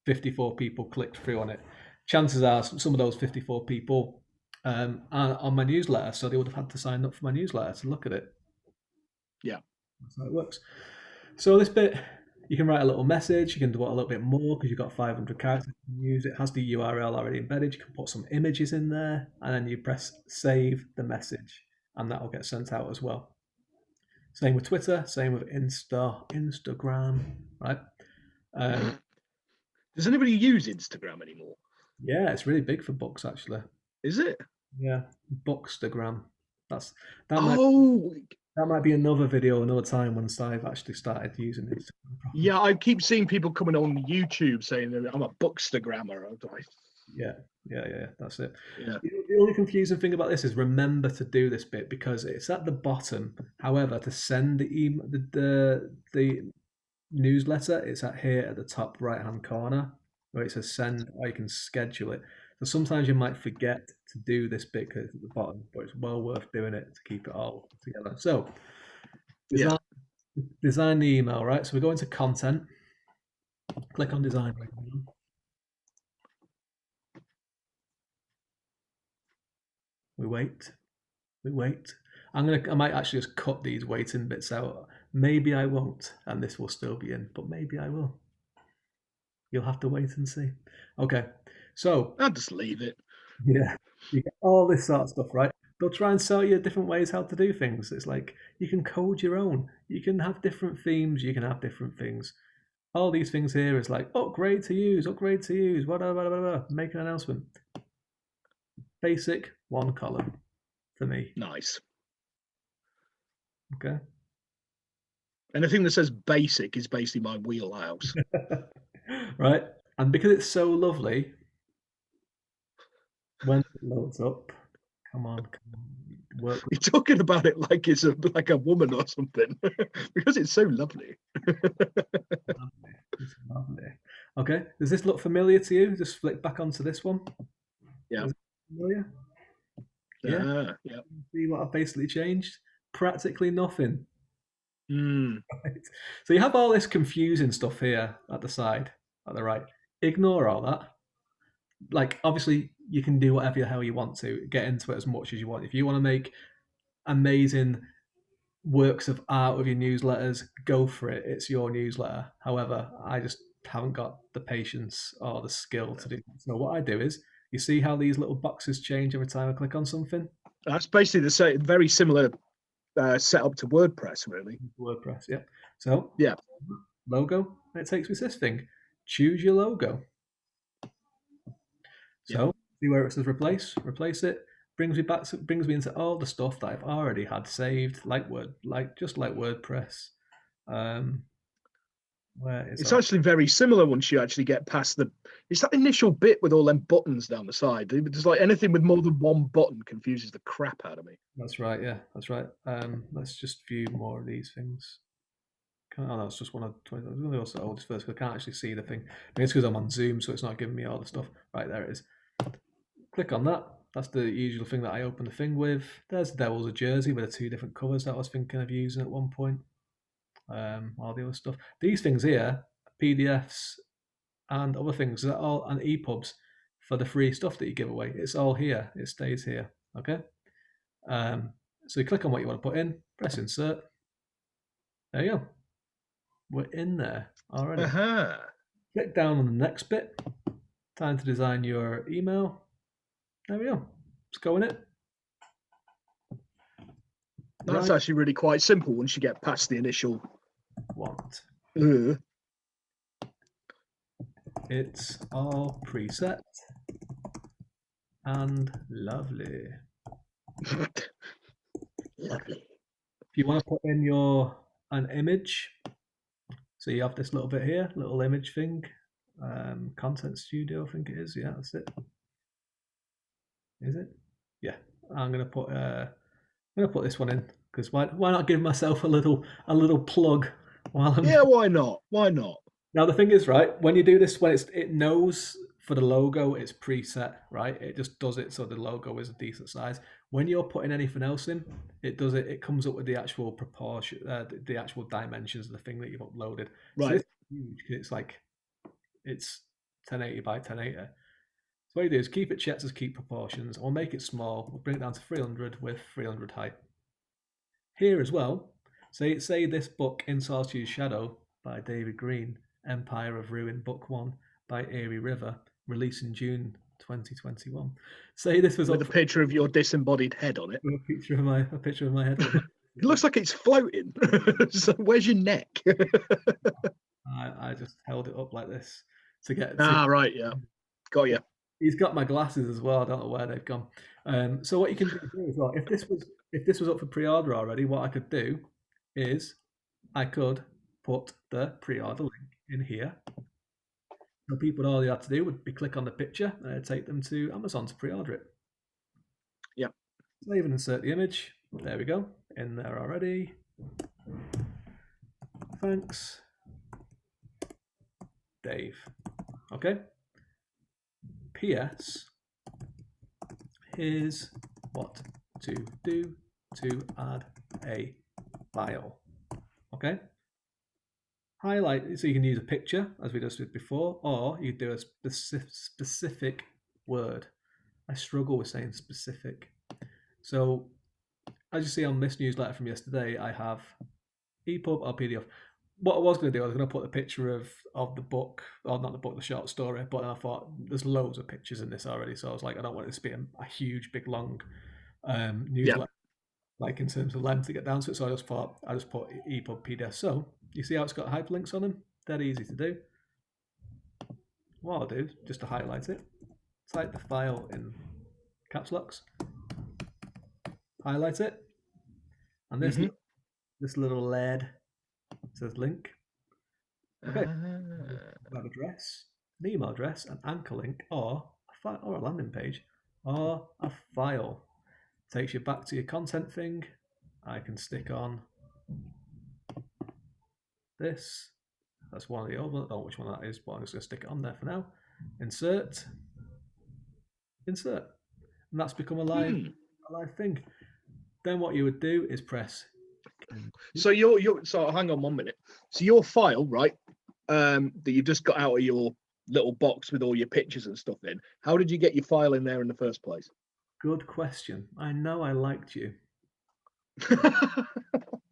54 people clicked through on it. Chances are some of those 54 people are on my newsletter, so they would have had to sign up for my newsletter to look at it. Yeah. That's how it works. So this bit, you can write a little message. You can do it a little bit more because you've got 500 characters. You can use it. Has the URL already embedded. You can put some images in there, and then you press save the message, and that will get sent out as well. Same with Twitter. Same with Instagram. Right? Does anybody use Instagram anymore? Yeah, it's really big for books actually. Is it? Yeah, Bookstagram. That's that might Oh, that might be another video another time once I've actually started using Instagram properly. yeah. I keep seeing people coming on YouTube saying that I'm a bookstagrammer. I'm like, Yeah. That's it. yeah. The only confusing thing about this is remember to do this bit because it's at the bottom. However, to send the email, the newsletter, it's at here at the top right hand corner where it says send, or you can schedule it. So sometimes you might forget to do this bit because it's at the bottom, but it's well worth doing it to keep it all together. So Yeah. design, design the email, right? So we go into content, click on design. We wait. We wait. I might actually just cut these waiting bits out. Maybe I won't, and this will still be in, but maybe I will. You'll have to wait and see. Okay, so I'll just leave it. yeah, you get all this sort of stuff, right? They'll try and sell you different ways how to do things. It's like you can code your own. You can have different themes. You can have different things. All these things here is like upgrade to use, whatever. Make an announcement. Basic, one column for me. Nice. Okay. Anything that says basic is basically my wheelhouse. Right? And because it's so lovely, when it loads up, come on, work. You're talking about it like it's like a woman or something because it's so lovely. It's lovely. Okay, does this look familiar to you? Just flick back onto this one. Yeah. Is it familiar? Yeah. Yeah. See what I've basically changed? Practically nothing. Mm. Right? So you have all this confusing stuff here at the side, at the right. Ignore all that. Like, obviously, you can do whatever the hell you want to, get into it as much as you want. If you want to make amazing works of art with your newsletters, go for it. It's your newsletter. However, I just haven't got the patience or the skill to do that. So what I do is, you see how these little boxes change every time I click on something? That's basically the same, very similar setup to WordPress, really. WordPress, yeah. So Yeah. logo, it takes me to this thing. Choose your logo. So see where it says replace it. Brings me into all the stuff that I've already had saved, like WordPress. Where is It's our actually very similar once you actually get past it's that initial bit with all them buttons down the side. There's like anything with more than one button confuses the crap out of me. That's right, yeah, that's right. Let's just view more of these things. Oh no, it's just one of 20. I'm going to go to the oldest first because I can't actually see the thing. Maybe it's because I'm on Zoom, so it's not giving me all the stuff. Right, there it is. Click on that. That's the usual thing that I open the thing with. There's the Devils of Jersey with the two different covers that I was thinking of using at one point. all the other stuff. These things here, PDFs and other things, are all and EPUBs for the free stuff that you give away. It's all here. It stays here. Okay. So you click on what you want to put in, press insert. There you go. We're in there already. Uh-huh. Click down on the next bit. Time to design your email. There we go. Let's go in it. That's Right. actually really quite simple once you get past the initial. Want. Uh. It's all preset and lovely. Lovely. If you want to put in an image, so you have this little bit here, little image thing, Content Studio, I think it is. Yeah, that's it. Is it? Yeah. I'm gonna put this one in because why not give myself a little plug while I'm. Yeah, why not? Why not? Now the thing is, right, when you do this, when it knows for the logo it's preset, right? It just does it so the logo is a decent size. When you're putting anything else in, it does it. It comes up with the actual proportion, the actual dimensions of the thing that you've uploaded. So Right. this is huge. It's 1080 by 1080. So what you do is keep it checked as keep proportions. We'll make it small. We'll bring it down to 300 with 300 height. Here as well, say this book, In Solitude's Shadow by David Green, Empire of Ruin, Book 1 by Erie River, released in June 2021. Say this was With up a for picture of your disembodied head on it. a picture of my head. It looks like it's floating. So where's your neck? I just held it up like this to get. Right, yeah, got you. He's got my glasses as well. I don't know where they've gone. So what you can do here as well, if this was up for pre-order already, what I could do is I could put the pre-order link in here. So people, all you have to do would be click on the picture and it'd take them to Amazon to pre-order it. Yeah. Save and insert the image. There we go. In there already. Thanks, Dave. Okay. P.S. Here's what to do to add a file. Okay. Highlight, so you can use a picture as we just did before, or you do a specific word. I struggle with saying specific. So as you see on this newsletter from yesterday, I have EPUB or PDF. What I was going to do, I was going to put a picture of the book, or not the book, the short story, but I thought there's loads of pictures in this already, so I was like, I don't want this to be a huge, big, long newsletter, like in terms of length to get down to it. So I just put EPUB PDF. So you see how it's got hyperlinks on them? Dead easy to do. What I'll do, just to highlight it, type the file in caps locks, highlight it, and this little LED says link. Okay. Web address, an email address, an anchor link, or a landing page, or a file. Takes you back to your content thing. I can stick on this. That's one of the old ones. I don't know which one that is, but I'm just going to stick it on there for now. Insert. And that's become a live thing. Then what you would do is press. So so hang on 1 minute. So your file, right, that you've just got out of your little box with all your pictures and stuff in, how did you get your file in there in the first place? Good question. I know I liked you.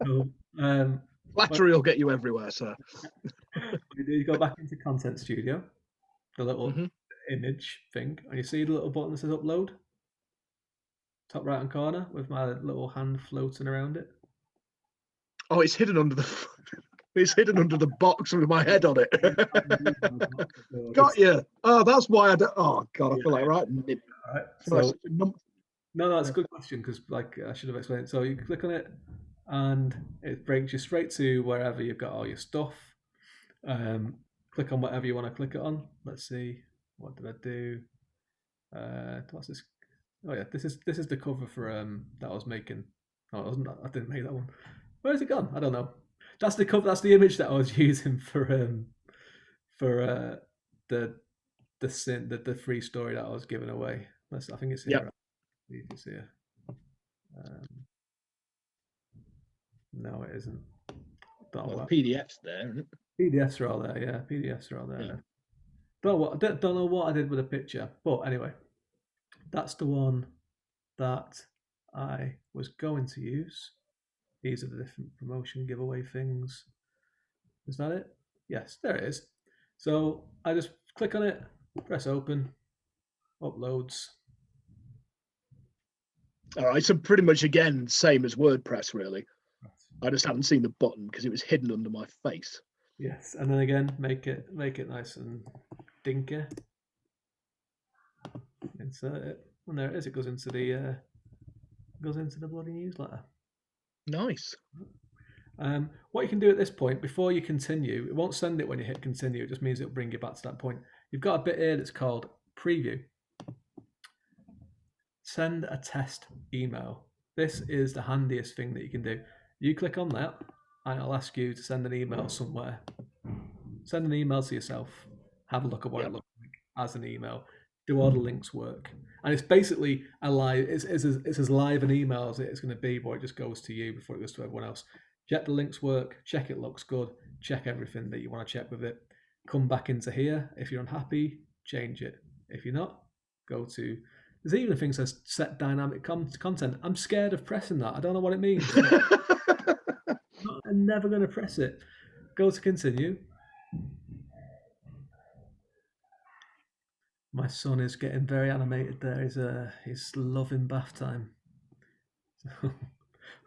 So, Flattery will get you everywhere, sir. you go back into Content Studio, the little image thing, and you see the little button that says upload, top right hand corner, with my little hand floating around it. Oh, it's hidden under the box with my head on it. Got you. Oh, that's why I don't. Oh God, I feel like right. All right. So no, it's a good question because like I should have explained. So you click on it, and it brings you straight to wherever you've got all your stuff. Click on whatever you want to click it on. Let's see, what did I do? What's this? Oh yeah, this is the cover for that I was making. Oh, I didn't make that one. Where's it gone? I don't know. That's the cover. That's the image that I was using for the free story that I was giving away. I think it's here. You can see it. No, it isn't. Don't know Well, the what PDF's there, isn't it? PDFs are all there. Yeah, PDFs are all there. Yeah. Don't know what I did with the picture, but anyway, that's the one that I was going to use. These are the different promotion giveaway things. Is that it? Yes, there it is. So I just click on it, press open, uploads. All right. So pretty much again, same as WordPress, really. I just haven't seen the button because it was hidden under my face. Yes, and then again, make it nice and dinky. Insert it, and there it is. It goes into the bloody newsletter. Nice. What you can do at this point, before you continue, it won't send it when you hit continue. It just means it'll bring you back to that point. You've got a bit here that's called preview. Send a test email. This is the handiest thing that you can do. You click on that, and it'll ask you to send an email somewhere. Send an email to yourself. Have a look at what it looks like as an email. Do all the links work? And it's basically a live. It's as live an email as it's going to be, but it just goes to you before it goes to everyone else. Check the links work. Check it looks good. Check everything that you want to check with it. Come back into here. If you're unhappy, change it. If you're not, go to. There's even a thing that says set dynamic content. I'm scared of pressing that. I don't know what it means. I'm never going to press it. Go to continue. My son is getting very animated there. He's loving bath time.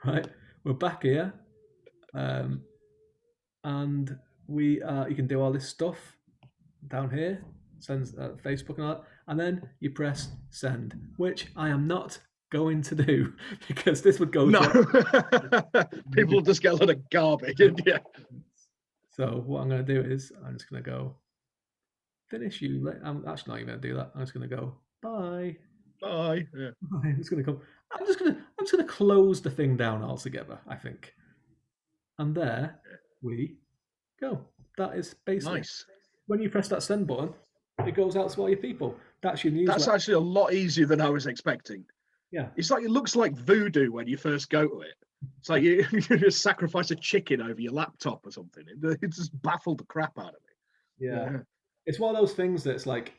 Right, we're back here. And you can do all this stuff down here, sends Facebook and all that, and then you press send, which I am not going to do because this would go People just get a lot of garbage. Yeah. So what I'm going to do is I'm just going to go finish you. I'm actually not even going to do that. I'm just going to go bye. Bye. Yeah. I'm just going to come. I'm just going to close the thing down altogether, I think. And there we go. That is basically nice. When you press that send button, it goes out to all your people. That's your newsletter. That's actually a lot easier than I was expecting. Yeah. It's like it looks like voodoo when you first go to it. It's like you just sacrifice a chicken over your laptop or something. It just baffled the crap out of me. Yeah. It's one of those things that's like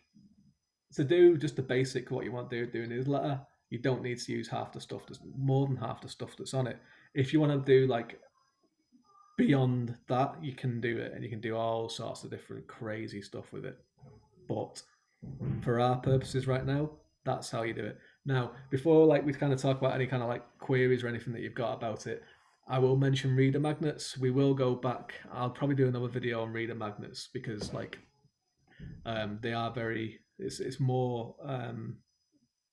to do just the basic what you want to do a newsletter. You don't need to use half the stuff. There's more than half the stuff that's on it. If you want to do like beyond that, you can do it, and you can do all sorts of different crazy stuff with it. But for our purposes right now, that's how you do it. Now, before we kind of talk about any kind of like queries or anything that you've got about it, I will mention reader magnets. We will go back. I'll probably do another video on reader magnets because they are very. It's more.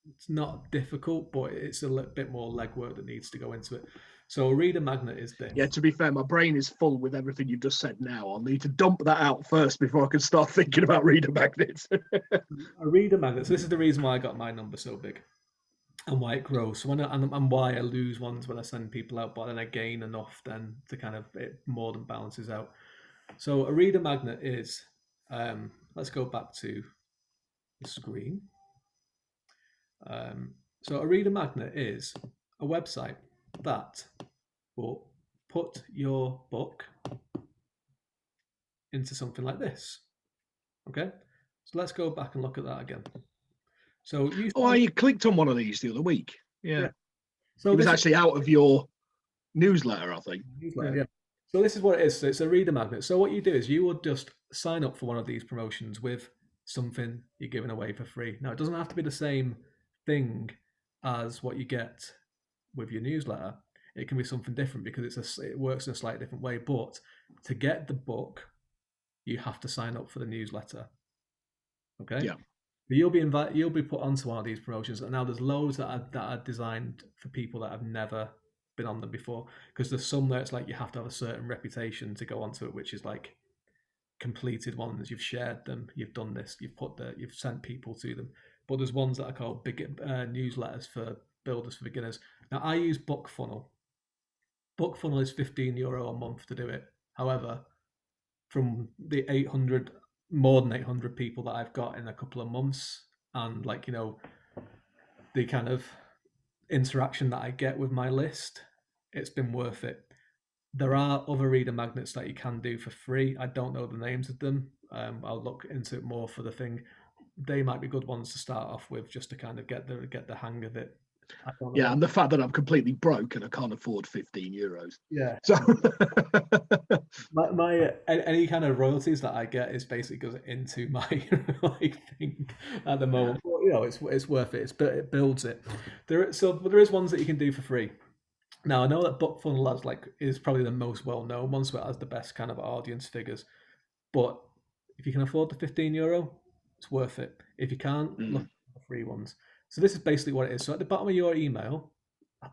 It's not difficult, but it's a little bit more legwork that needs to go into it. So a reader magnet is this. Yeah, to be fair, my brain is full with everything you've just said now. I'll need to dump that out first before I can start thinking about reader magnets. A reader magnet. So this is the reason why I got my number so big and why it grows. So and why I lose ones when I send people out, but then I gain enough then to kind of it more than balances out. So a reader magnet is, let's go back to the screen. So a reader magnet is a website that will put your book into something like this. Okay, so let's go back and look at that again. So you clicked on one of these the other week. Yeah. So it was actually out of your newsletter, I think. Yeah. So this is what it is. So it's a reader magnet. So what you do is you would just sign up for one of these promotions with something you're giving away for free. Now it doesn't have to be the same thing as what you get with your newsletter. It can be something different because it works in a slightly different way. But to get the book, you have to sign up for the newsletter. Okay. Yeah. You'll be put onto one of these promotions, and now there's loads that are designed for people that have never been on them before. Because there's some that it's like you have to have a certain reputation to go onto it, which is like completed ones. You've shared them, you've done this, you've sent people to them. But there's ones that are called big newsletters for builders for beginners. Now I use BookFunnel. BookFunnel is €15 a month to do it. However, from the more than 800 people that I've got in a couple of months, and the kind of interaction that I get with my list, it's been worth it. There are other reader magnets that you can do for free. I don't know the names of them. I'll look into it more for the thing. They might be good ones to start off with, just to kind of get the hang of it. I don't know Yeah, what. and the fact that I'm completely broke and I can't afford 15 euros. Yeah, So my any kind of royalties that I get is basically goes into my like thing at the yeah, moment. But, you know, it's worth it. It builds it. There is ones that you can do for free. Now I know that Book Funnel has like is probably the most well known one, so it has the best kind of audience figures. But if you can afford the €15, it's worth it. If you can't, look mm, at the free ones. So this is basically what it is. So at the bottom of your email,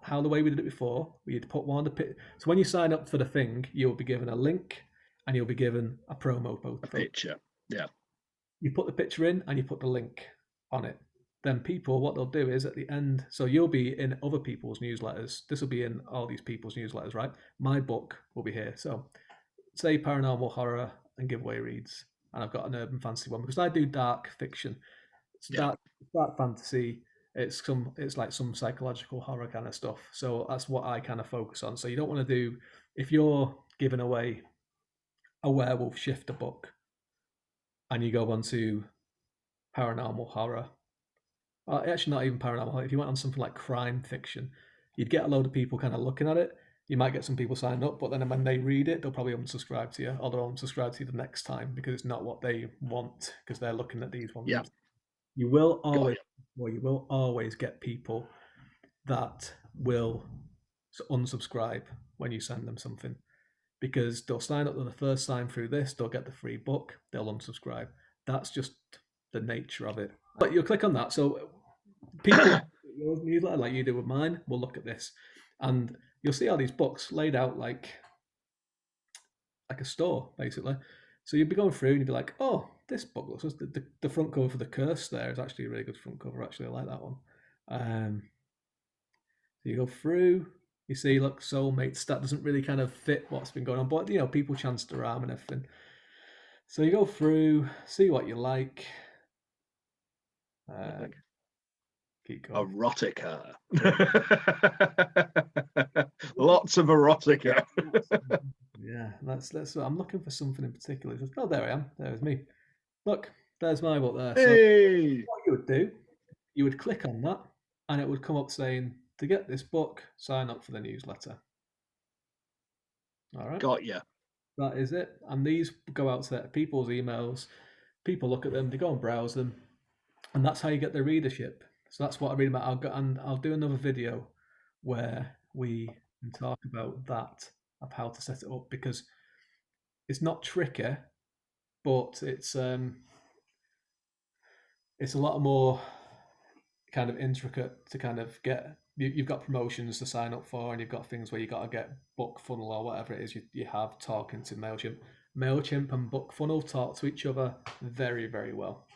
how the way we did it before, we'd put one of the. So when you sign up for the thing, you'll be given a link and you'll be given a promo a code. picture. Yeah, You put the picture in and you put the link on it. Then people, what they'll do is at the end, so you'll be in other people's newsletters. This will be in all these people's newsletters, right? My book will be here. So say paranormal horror and giveaway reads, and I've got an urban fantasy one because I do dark fiction. It's yeah, dark fantasy. It's like some psychological horror kind of stuff. So that's what I kind of focus on. So you don't want to do if you're giving away a werewolf shifter book and you go on to paranormal horror. Actually, not even paranormal horror. If you went on something like crime fiction, you'd get a load of people kind of looking at it. You might get some people signed up, but then when they read it, they'll probably unsubscribe to you, or they'll unsubscribe to you the next time because it's not what they want because they're looking at these yeah. ones. You will Got always, you. well, you will always get people that will unsubscribe when you send them something because they'll sign up to the first time through this, they'll get the free book, they'll unsubscribe. That's just the nature of it. But you'll click on that. So people your newsletter, like you do with mine, will look at this, and you'll see all these books laid out like a store, basically. So you'll be going through and you'll be like, oh, this book looks the front cover for the curse there is actually a really good front cover. Actually, I like that one. So you go through, you see, look, soulmates. That doesn't really kind of fit what's been going on, but you know, people chance their arm and everything. So you go through, see what you like. Uh, Like keep going. erotica. Yeah. Lots of erotica. Yeah, let's. I'm looking for something in particular. Oh, there I am. There's me. Look, there's my book there. So Hey, what you would do, you would click on that, and it would come up saying, "To get this book, sign up for the newsletter." All right, got you. that is it. And these go out to people's emails. People look at them, they go and browse them, and that's how you get the readership. So that's what I read about. I'll do another video where we can talk about that of how to set it up because it's not tricky, but it's a lot more kind of intricate to kind of get. You've got promotions to sign up for, and you've got things where you got to get Book Funnel or whatever it is you have talking to Mailchimp. Mailchimp and Book Funnel talk to each other very very well.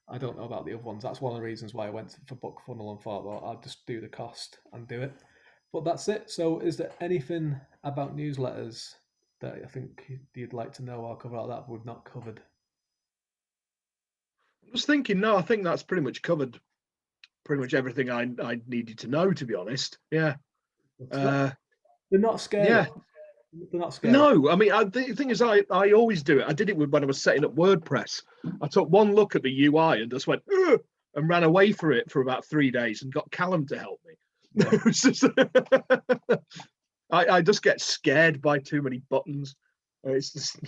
I don't know about the other ones. That's one of the reasons why I went for Book Funnel and thought, well, I'll just do the cost and do it. But that's it. So, is there anything about newsletters that I think you'd like to know? I'll cover all that, but we've not covered. I was thinking, no, I think that's pretty much covered pretty much everything I needed to know, to be honest. Yeah. Uh, They're not scary. yeah. They're not scary. No, I mean, the thing is, I always do it. I did it when I was setting up WordPress. I took one look at the UI and just went, ugh, and ran away for it for about 3 days and got Callum to help me. Yeah. I just get scared by too many buttons. It's just,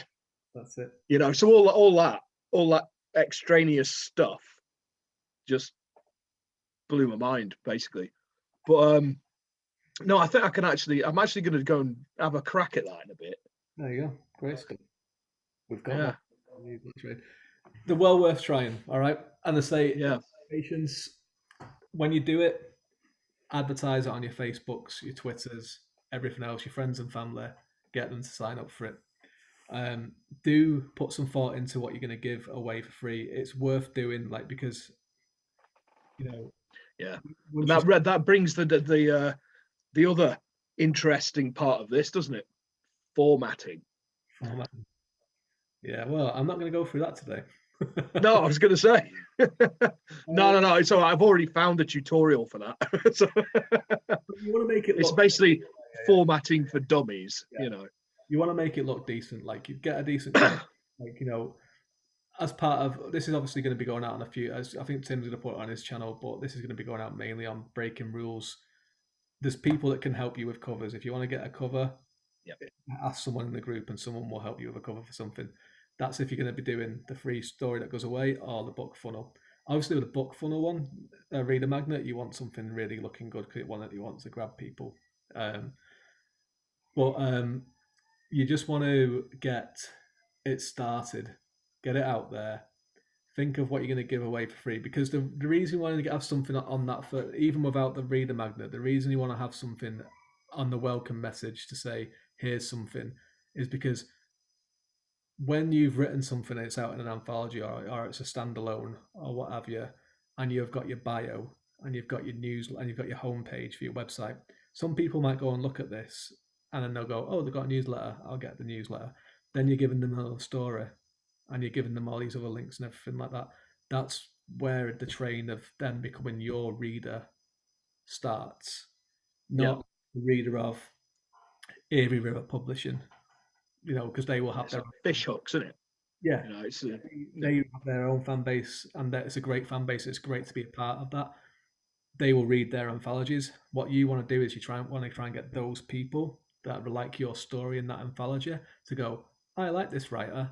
That's it. you know, so all that extraneous stuff just blew my mind, basically. But no, I think I'm actually going to go and have a crack at that in a bit. There you go. Great stuff. We've got Yeah, that. They're well worth trying. All right. And I say, yeah, patience, when you do it, advertise it on your Facebooks, your Twitters, everything else, your friends and family, get them to sign up for it. Do put some thought into what you're going to give away for free. It's worth doing, like, because, you know, yeah. And once you that brings the other interesting part of this, doesn't it? Formatting. format. Yeah, well, I'm not going to go through that today. No, I was going to say. No. It's all right. I've already found a tutorial for that. So You want to make it it's look basically formatting for dummies, yeah. You want to make it look decent. Like you get a decent copy. Like as part of this is obviously going to be going out on a few. As I think Tim's going to put it on his channel, but this is going to be going out mainly on breaking rules. There's people that can help you with covers. If you want to get a cover, Yeah. ask someone in the group, and someone will help you with a cover for something. That's if you're going to be doing the free story that goes away or the book funnel. Obviously, with the book funnel one, reader magnet, you want something really looking good because you want to grab people. But you just want to get it started, get it out there. Think of what you're going to give away for free because the reason you want to have something on that for even without the reader magnet, the reason you want to have something on the welcome message to say here's something is because when you've written something and it's out in an anthology or it's a standalone or what have you, and you've got your bio and you've got your news and you've got your homepage for your website, some people might go and look at this and then they'll go, oh, they've got a newsletter, I'll get the newsletter. Then you're giving them a story and you're giving them all these other links and everything like that. That's where the train of them becoming your reader starts, Yeah. not the reader of Erie River Publishing, because they will have It's their like fish hooks, isn't it? yeah, It's they have their own fan base, and it's a great fan base. It's great to be a part of that. They will read their anthologies. What you want to do is want to try and get those people that like your story in that anthology to go, I like this writer.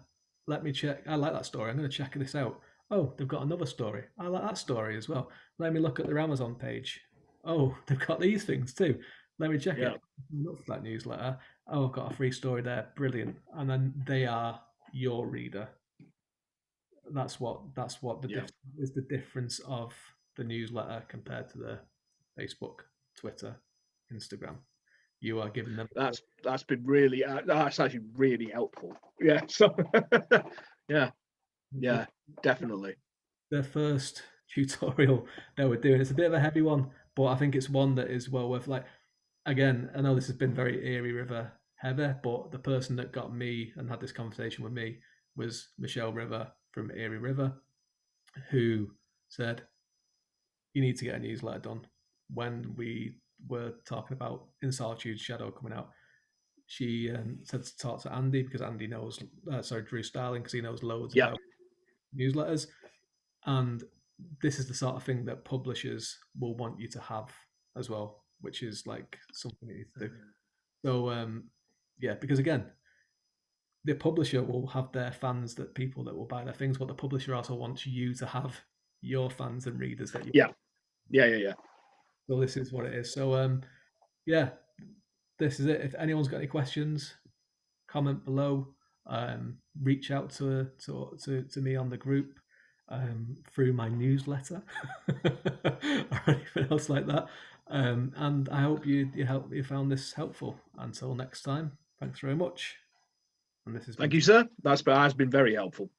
Let me check. I like that story. I'm going to check this out. Oh, they've got another story. I like that story as well. Let me look at their Amazon page. Oh, they've got these things too. Let me check yeah. it. Look for that newsletter. Oh, I've got a free story there. Brilliant. And then they are your reader. That's what Yeah. is the difference of the newsletter compared to the Facebook, Twitter, Instagram. You are giving them That's been really that's actually really helpful. Yeah. So yeah, yeah, definitely. the first tutorial that we're doing. It's a bit of a heavy one, but I think it's one that is well worth. Like again, I know this has been very Erie River heavy, but the person that got me and had this conversation with me was Michelle River from Erie River, who said you need to get a newsletter done. When we were talking about In Solitude's Shadow coming out, she said to talk to Andy because Andy knows, Drew Starling, because he knows loads Yeah. about newsletters. And this is the sort of thing that publishers will want you to have as well, which is like something you need to do. So, yeah, because again, the publisher will have their fans, that people that will buy their things, but the publisher also wants you to have your fans and readers that you. Yeah. Yeah. Yeah. Yeah. So this is what it is. So, yeah, this is it. If anyone's got any questions, comment below. Reach out to me on the group through my newsletter or anything else like that. And I hope you found this helpful. Until next time, thanks very much. And this has been Thank you, sir. That's been very helpful.